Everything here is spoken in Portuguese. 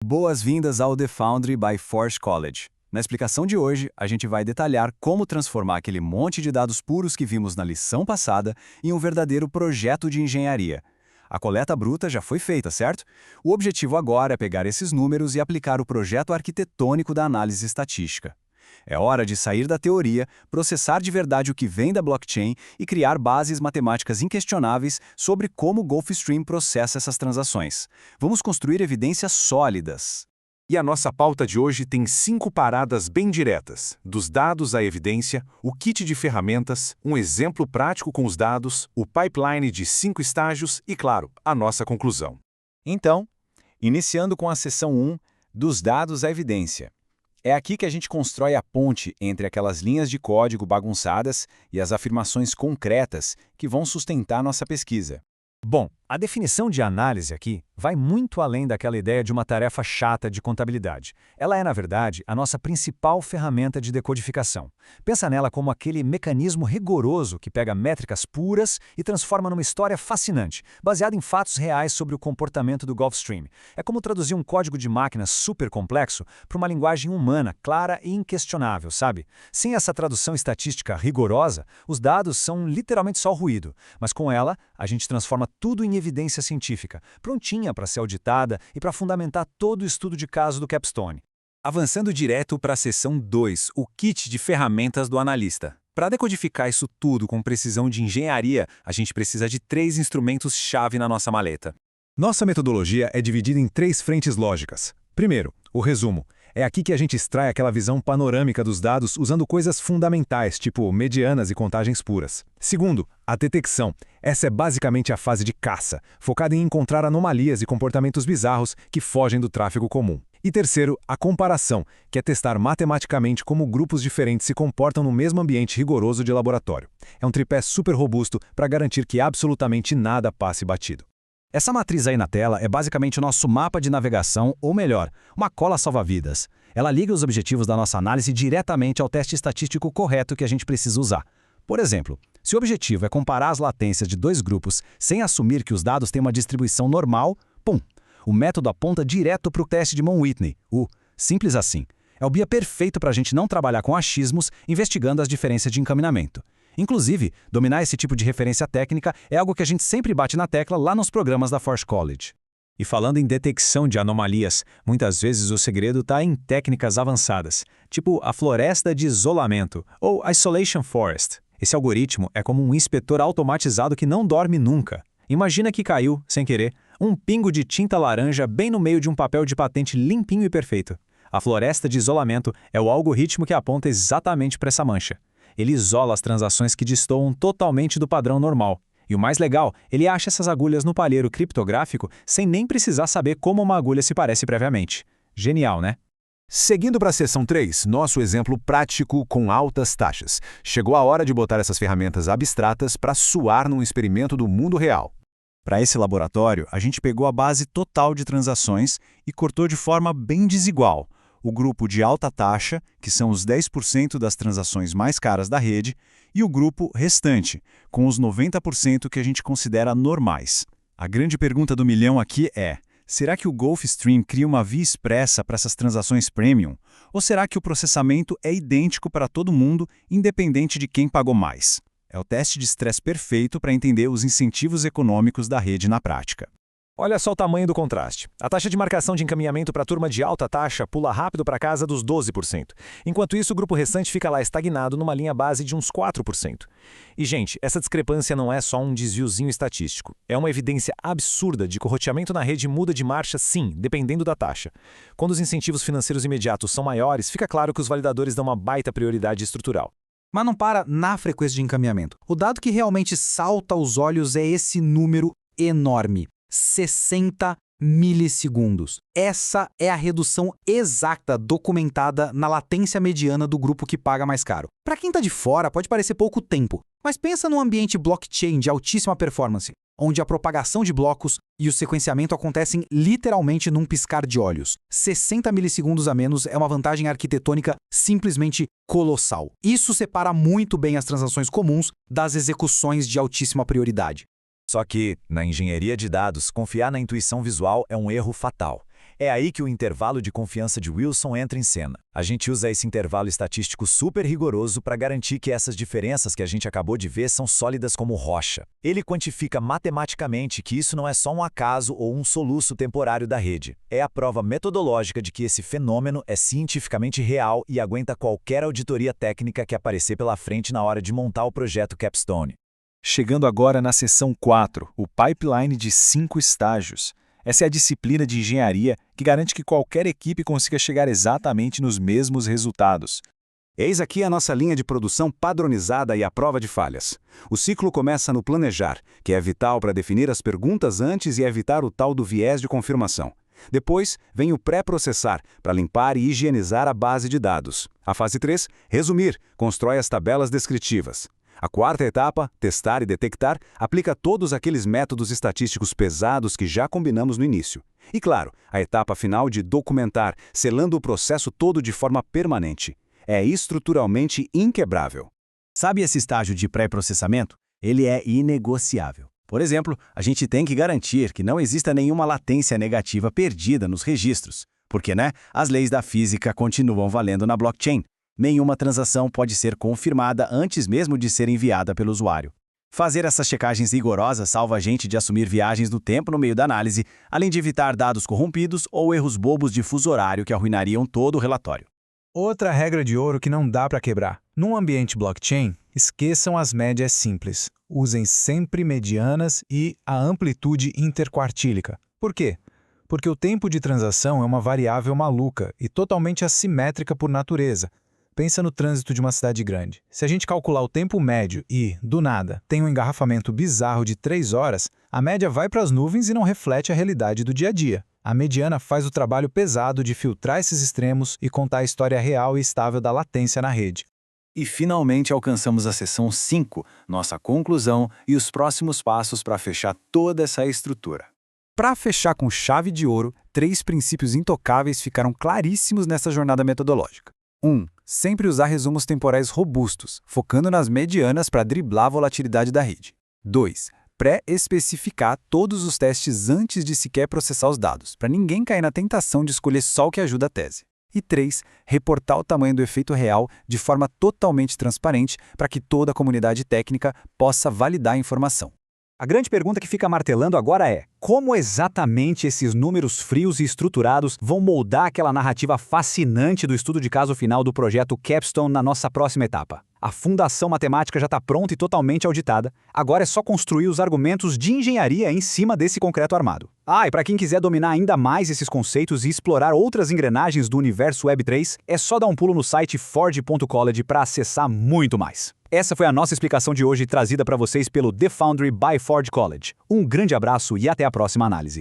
Boas-vindas ao The Foundry by Forge College. Na explicação de hoje, a gente vai detalhar como transformar aquele monte de dados puros que vimos na lição passada em um verdadeiro projeto de engenharia. A coleta bruta já foi feita, certo? O objetivo agora é pegar esses números e aplicar o projeto arquitetônico da análise estatística. É hora de sair da teoria, processar de verdade o que vem da blockchain e criar bases matemáticas inquestionáveis sobre como o Gulfstream processa essas transações. Vamos construir evidências sólidas. E a nossa pauta de hoje tem 5 paradas bem diretas: dos dados à evidência, o kit de ferramentas, um exemplo prático com os dados, o pipeline de 5 estágios e, claro, a nossa conclusão. Então, iniciando com a seção 1, dos dados à evidência. É aqui que a gente constrói a ponte entre aquelas linhas de código bagunçadas e as afirmações concretas que vão sustentar nossa pesquisa. Bom, a definição de análise aqui vai muito além daquela ideia de uma tarefa chata de contabilidade. Ela é, na verdade, a nossa principal ferramenta de decodificação. Pensa nela como aquele mecanismo rigoroso que pega métricas puras e transforma numa história fascinante, baseada em fatos reais sobre o comportamento do Gulfstream. É como traduzir um código de máquina super complexo para uma linguagem humana, clara e inquestionável, sabe? Sem essa tradução estatística rigorosa, os dados são literalmente só ruído, mas com ela, a gente transforma tudo em evidência científica, prontinha para ser auditada e para fundamentar todo o estudo de caso do Capstone. Avançando direto para a seção 2, o kit de ferramentas do analista. Para decodificar isso tudo com precisão de engenharia, a gente precisa de 3 instrumentos-chave na nossa maleta. Nossa metodologia é dividida em 3 frentes lógicas. Primeiro, o resumo. É aqui que a gente extrai aquela visão panorâmica dos dados usando coisas fundamentais, tipo medianas e contagens puras. Segundo, a detecção. Essa é basicamente a fase de caça, focada em encontrar anomalias e comportamentos bizarros que fogem do tráfego comum. E terceiro, a comparação, que é testar matematicamente como grupos diferentes se comportam no mesmo ambiente rigoroso de laboratório. É um tripé super robusto para garantir que absolutamente nada passe batido. Essa matriz aí na tela é basicamente o nosso mapa de navegação, ou melhor, uma cola salva-vidas. Ela liga os objetivos da nossa análise diretamente ao teste estatístico correto que a gente precisa usar. Por exemplo, se o objetivo é comparar as latências de 2 grupos sem assumir que os dados têm uma distribuição normal, pum! O método aponta direto para o teste de Mann-Whitney, o simples assim. É o BIA perfeito para a gente não trabalhar com achismos, investigando as diferenças de encaminhamento. Inclusive, dominar esse tipo de referência técnica é algo que a gente sempre bate na tecla lá nos programas da Forge College. E falando em detecção de anomalias, muitas vezes o segredo está em técnicas avançadas, tipo a floresta de isolamento, ou Isolation Forest. Esse algoritmo é como um inspetor automatizado que não dorme nunca. Imagina que caiu, sem querer, um pingo de tinta laranja bem no meio de um papel de patente limpinho e perfeito. A floresta de isolamento é o algoritmo que aponta exatamente para essa mancha. Ele isola as transações que destoam totalmente do padrão normal. E o mais legal, ele acha essas agulhas no palheiro criptográfico sem nem precisar saber como uma agulha se parece previamente. Genial, né? Seguindo para a seção 3, nosso exemplo prático com altas taxas. Chegou a hora de botar essas ferramentas abstratas para suar num experimento do mundo real. Para esse laboratório, a gente pegou a base total de transações e cortou de forma bem desigual o grupo de alta taxa, que são os 10% das transações mais caras da rede, e o grupo restante, com os 90% que a gente considera normais. A grande pergunta do milhão aqui é: será que o Gulfstream cria uma via expressa para essas transações premium? Ou será que o processamento é idêntico para todo mundo, independente de quem pagou mais? É o teste de estresse perfeito para entender os incentivos econômicos da rede na prática. Olha só o tamanho do contraste. A taxa de marcação de encaminhamento para a turma de alta taxa pula rápido para casa dos 12%. Enquanto isso, o grupo restante fica lá estagnado numa linha base de uns 4%. E, gente, essa discrepância não é só um desviozinho estatístico. É uma evidência absurda de que o roteamento na rede muda de marcha, sim, dependendo da taxa. Quando os incentivos financeiros imediatos são maiores, fica claro que os validadores dão uma baita prioridade estrutural. Mas não para na frequência de encaminhamento. O dado que realmente salta aos olhos é esse número enorme. 60 milissegundos. Essa é a redução exata documentada na latência mediana do grupo que paga mais caro. Para quem está de fora, pode parecer pouco tempo, mas pensa num ambiente blockchain de altíssima performance, onde a propagação de blocos e o sequenciamento acontecem literalmente num piscar de olhos. 60 milissegundos a menos é uma vantagem arquitetônica simplesmente colossal. Isso separa muito bem as transações comuns das execuções de altíssima prioridade. Só que, na engenharia de dados, confiar na intuição visual é um erro fatal. É aí que o intervalo de confiança de Wilson entra em cena. A gente usa esse intervalo estatístico super rigoroso para garantir que essas diferenças que a gente acabou de ver são sólidas como rocha. Ele quantifica matematicamente que isso não é só um acaso ou um soluço temporário da rede. É a prova metodológica de que esse fenômeno é cientificamente real e aguenta qualquer auditoria técnica que aparecer pela frente na hora de montar o projeto Capstone. Chegando agora na seção 4, o pipeline de 5 estágios. Essa é a disciplina de engenharia que garante que qualquer equipe consiga chegar exatamente nos mesmos resultados. Eis aqui a nossa linha de produção padronizada e a prova de falhas. O ciclo começa no planejar, que é vital para definir as perguntas antes e evitar o tal do viés de confirmação. Depois, vem o pré-processar, para limpar e higienizar a base de dados. A fase 3, resumir, constrói as tabelas descritivas. A quarta etapa, testar e detectar, aplica todos aqueles métodos estatísticos pesados que já combinamos no início. E claro, a etapa final de documentar, selando o processo todo de forma permanente. É estruturalmente inquebrável. Sabe esse estágio de pré-processamento? Ele é inegociável. Por exemplo, a gente tem que garantir que não exista nenhuma latência negativa perdida nos registros, porque, as leis da física continuam valendo na blockchain. Nenhuma transação pode ser confirmada antes mesmo de ser enviada pelo usuário. Fazer essas checagens rigorosas salva a gente de assumir viagens no tempo no meio da análise, além de evitar dados corrompidos ou erros bobos de fuso horário que arruinariam todo o relatório. Outra regra de ouro que não dá para quebrar. Num ambiente blockchain, esqueçam as médias simples. Usem sempre medianas e a amplitude interquartílica. Por quê? Porque o tempo de transação é uma variável maluca e totalmente assimétrica por natureza. Pensa no trânsito de uma cidade grande. Se a gente calcular o tempo médio e, do nada, tem um engarrafamento bizarro de 3 horas, a média vai para as nuvens e não reflete a realidade do dia a dia. A mediana faz o trabalho pesado de filtrar esses extremos e contar a história real e estável da latência na rede. E finalmente alcançamos a seção 5, nossa conclusão e os próximos passos para fechar toda essa estrutura. Para fechar com chave de ouro, 3 princípios intocáveis ficaram claríssimos nessa jornada metodológica. 1. Sempre usar resumos temporais robustos, focando nas medianas para driblar a volatilidade da rede. 2. Pré-especificar todos os testes antes de sequer processar os dados, para ninguém cair na tentação de escolher só o que ajuda a tese. E 3. Reportar o tamanho do efeito real de forma totalmente transparente para que toda a comunidade técnica possa validar a informação. A grande pergunta que fica martelando agora é: como exatamente esses números frios e estruturados vão moldar aquela narrativa fascinante do estudo de caso final do projeto Capstone na nossa próxima etapa? A fundação matemática já está pronta e totalmente auditada, agora é só construir os argumentos de engenharia em cima desse concreto armado. E para quem quiser dominar ainda mais esses conceitos e explorar outras engrenagens do universo Web3, é só dar um pulo no site forge.college para acessar muito mais. Essa foi a nossa explicação de hoje trazida para vocês pelo The Foundry by Forge College. Um grande abraço e até a próxima análise.